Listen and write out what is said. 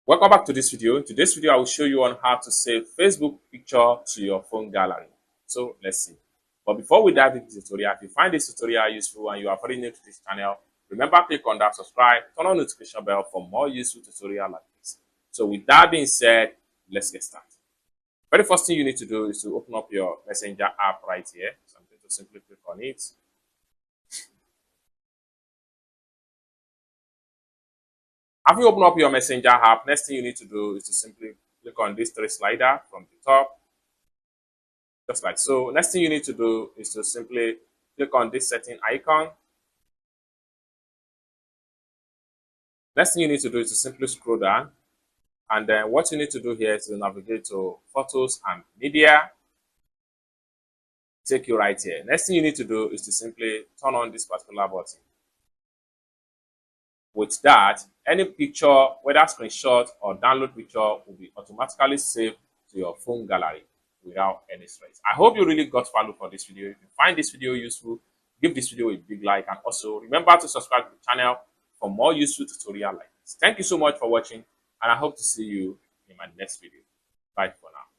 Welcome back to this video. In today's video, I will show you on how to save Facebook picture to your phone gallery. So let's see. But before we dive into the tutorial, if you find this tutorial useful and you are very new to this channel, remember click on that subscribe, turn on notification bell for more useful tutorial like this. So with that being said, let's get started. Very first thing you need to do is to open up your Messenger app right here. So I'm going to simply click on it. After you open up your Messenger app, next thing you need to do is to simply click on this three slider from the top, just like so. Next thing you need to do is to simply click on this setting icon. Next thing you need to do is to simply scroll down, and then what you need to do here is to navigate to Photos and Media. Take you right here. Next thing you need to do is to simply turn on this particular button. With that, any picture, whether screenshot or download picture, will be automatically saved to your phone gallery without any stress. I hope you really got value for this video. If you find this video useful, give this video a big like, and also remember to subscribe to the channel for more useful tutorial like this. Thank you so much for watching, and I hope to see you in my next video. Bye for now.